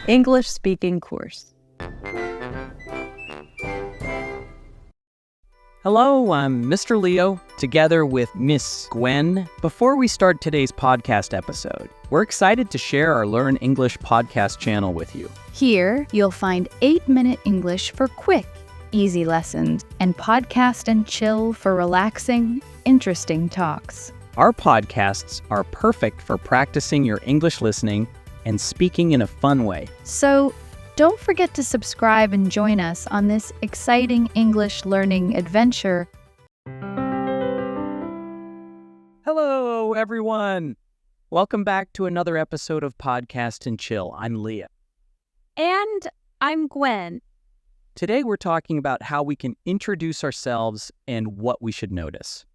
English speaking course. Hello, I'm Mr. Leo, together with Miss Gwen. Before we start today's podcast episode, we're excited to share our Learn English podcast channel with you. Here, you'll find 8-minute English for quick, easy lessons, and podcast and chill for relaxing, interesting talks. Our podcasts are perfect for practicing your English listening and speaking in a fun way. So, don't forget to subscribe and join us on this exciting English learning adventure. Hello, everyone. Welcome back to another episode of Podcast and Chill. I'm Leah. And I'm Gwen. Today, we're talking about how we can introduce ourselves and what we should notice.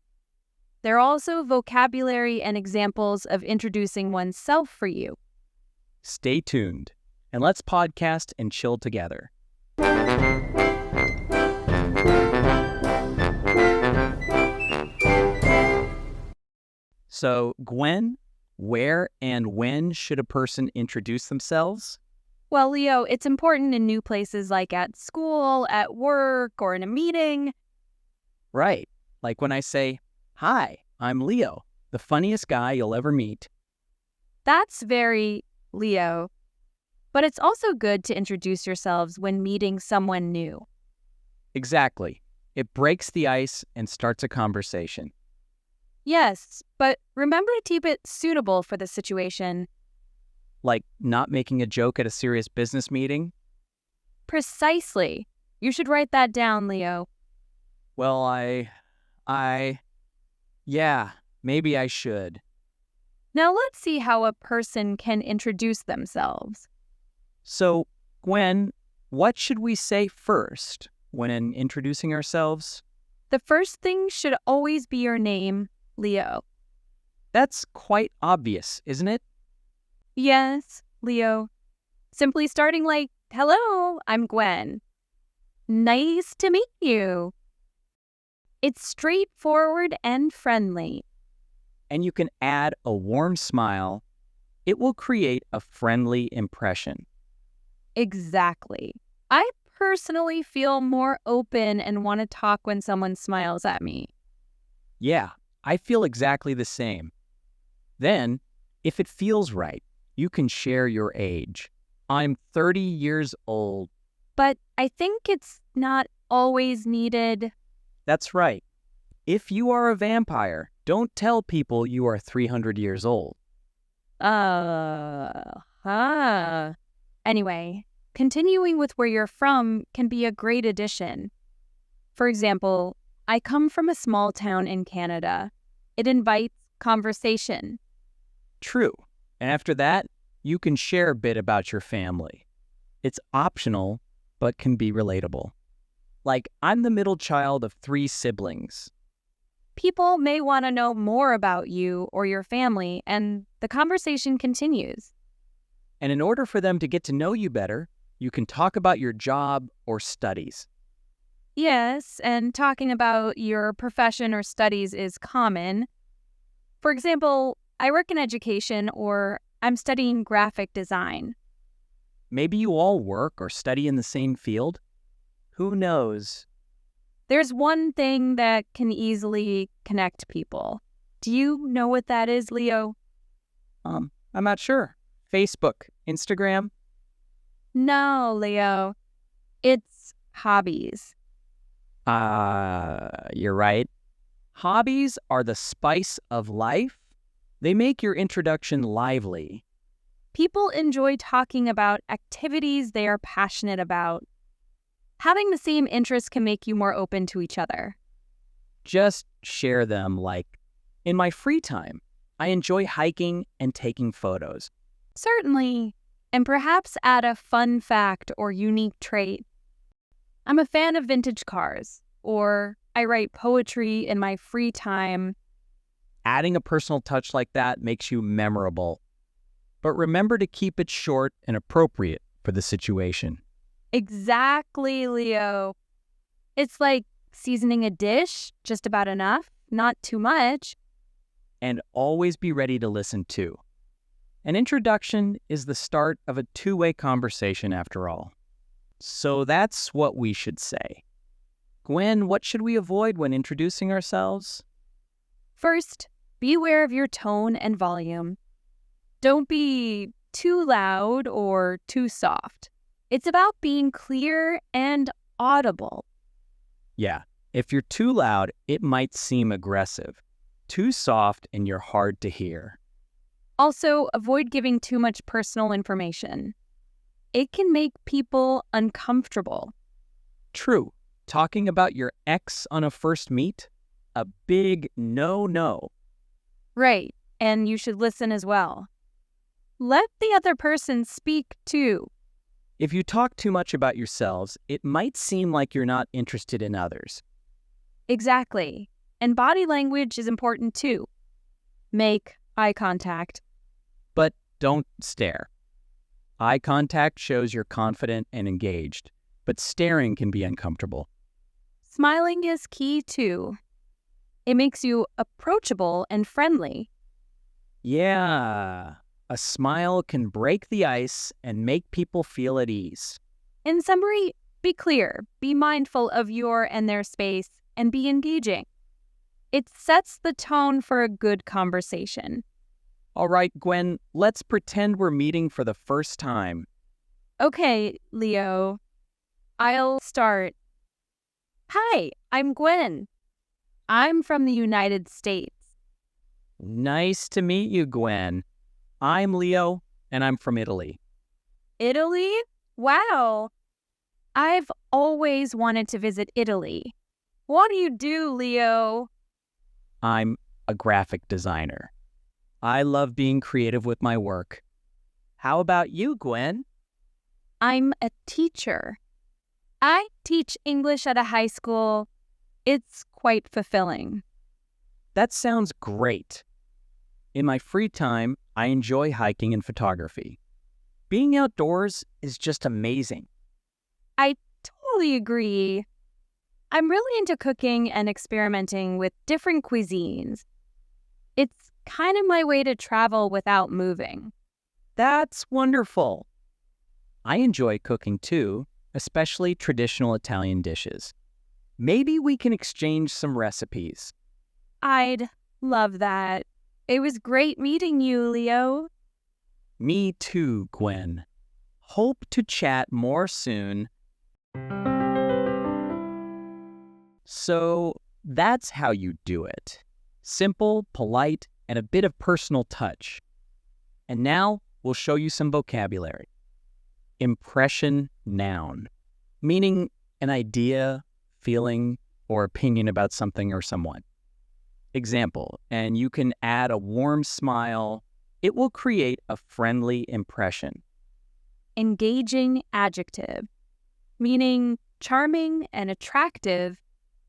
There are also vocabulary and examples of introducing oneself for you. Stay tuned, and let's podcast and chill together. So, Gwen, where and when should a person introduce themselves? Well, Leo, it's important in new places like at school, at work, or in a meeting. Right, like when I say, "Hi, I'm Leo, the funniest guy you'll ever meet." That's very Leo. But it's also good to introduce yourselves when meeting someone new. Exactly. It breaks the ice and starts a conversation. Yes, but remember to keep it suitable for the situation. Like not making a joke at a serious business meeting? Precisely. You should write that down, Leo. Well, yeah, maybe I should. Now let's see how a person can introduce themselves. So, Gwen, what should we say first when introducing ourselves? The first thing should always be your name, Leo. That's quite obvious, isn't it? Yes, Leo. Simply starting like, "Hello, I'm Gwen. Nice to meet you." It's straightforward and friendly. And you can add a warm smile. It will create a friendly impression. Exactly. I personally feel more open and want to talk when someone smiles at me. Yeah, I feel exactly the same. Then, if it feels right, you can share your age. I'm 30 years old. But I think it's not always needed. That's right. If you are a vampire, don't tell people you are 300 years old. Anyway, continuing with where you're from can be a great addition. For example, I come from a small town in Canada. It invites conversation. True. And after that, you can share a bit about your family. It's optional, but can be relatable. Like, I'm the middle child of 3 siblings. People may want to know more about you or your family, and the conversation continues. And in order for them to get to know you better, you can talk about your job or studies. Yes, and talking about your profession or studies is common. For example, I work in education, or I'm studying graphic design. Maybe you all work or study in the same field. Who knows? There's one thing that can easily connect people. Do you know what that is, Leo? I'm not sure. Facebook, Instagram? No, Leo. It's hobbies. You're right. Hobbies are the spice of life. They make your introduction lively. People enjoy talking about activities they are passionate about. Having the same interests can make you more open to each other. Just share them like, in my free time, I enjoy hiking and taking photos. Certainly. And perhaps add a fun fact or unique trait. I'm a fan of vintage cars, or I write poetry in my free time. Adding a personal touch like that makes you memorable. But remember to keep it short and appropriate for the situation. Exactly, Leo. It's like seasoning a dish, just about enough, not too much. And always be ready to listen too. An introduction is the start of a two-way conversation after all. So that's what we should say. Gwen, what should we avoid when introducing ourselves? First, be aware of your tone and volume. Don't be too loud or too soft. It's about being clear and audible. Yeah, if you're too loud, it might seem aggressive. Too soft and you're hard to hear. Also, avoid giving too much personal information. It can make people uncomfortable. True. Talking about your ex on a first meet? A big no-no. Right, and you should listen as well. Let the other person speak too. If you talk too much about yourselves, it might seem like you're not interested in others. Exactly. And body language is important too. Make eye contact. But don't stare. Eye contact shows you're confident and engaged, but staring can be uncomfortable. Smiling is key too. It makes you approachable and friendly. Yeah, a smile can break the ice and make people feel at ease. In summary, be clear, be mindful of your and their space, and be engaging. It sets the tone for a good conversation. All right, Gwen, let's pretend we're meeting for the first time. Okay, Leo. I'll start. Hi, I'm Gwen. I'm from the United States. Nice to meet you, Gwen. I'm Leo, and I'm from Italy. Italy? Wow. I've always wanted to visit Italy. What do you do, Leo? I'm a graphic designer. I love being creative with my work. How about you, Gwen? I'm a teacher. I teach English at a high school. It's quite fulfilling. That sounds great. In my free time, I enjoy hiking and photography. Being outdoors is just amazing. I totally agree. I'm really into cooking and experimenting with different cuisines. It's kind of my way to travel without moving. That's wonderful. I enjoy cooking too, especially traditional Italian dishes. Maybe we can exchange some recipes. I'd love that. It was great meeting you, Leo. Me too, Gwen. Hope to chat more soon. So that's how you do it. Simple, polite, and a bit of personal touch. And now we'll show you some vocabulary. Impression noun, meaning an idea, feeling, or opinion about something or someone. Example, and you can add a warm smile. It will create a friendly impression. Engaging adjective, meaning charming and attractive.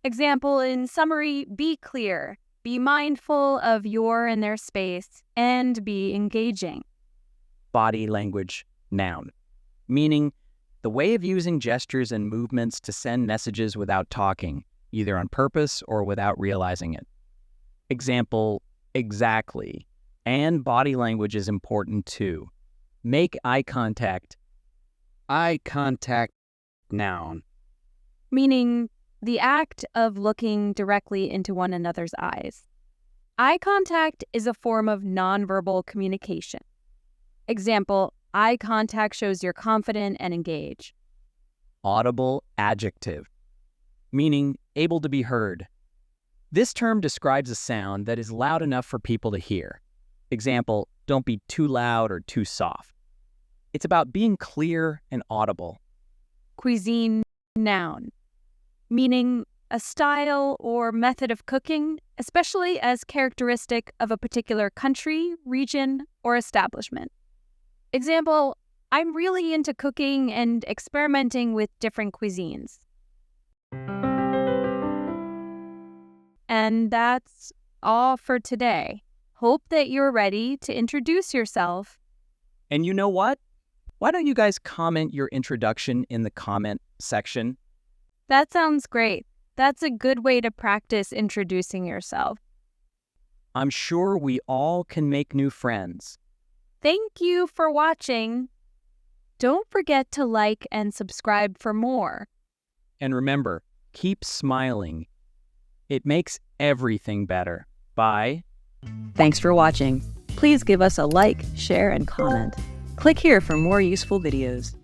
Example, in summary, be clear, be mindful of your and their space, and be engaging. Body language noun, meaning the way of using gestures and movements to send messages without talking, either on purpose or without realizing it. Example, exactly. And body language is important too. Make eye contact. Eye contact noun. Meaning the act of looking directly into one another's eyes. Eye contact is a form of nonverbal communication. Example, eye contact shows you're confident and engaged. Audible adjective, meaning able to be heard. This term describes a sound that is loud enough for people to hear. Example, don't be too loud or too soft. It's about being clear and audible. Cuisine noun, meaning a style or method of cooking, especially as characteristic of a particular country, region, or establishment. Example, I'm really into cooking and experimenting with different cuisines. And that's all for today. Hope that you're ready to introduce yourself. And you know what? Why don't you guys comment your introduction in the comment section? That sounds great. That's a good way to practice introducing yourself. I'm sure we all can make new friends. Thank you for watching. Don't forget to like and subscribe for more. And remember, keep smiling. It makes everything better. Bye. Thanks for watching. Please give us a like, share, and comment. Click here for more useful videos.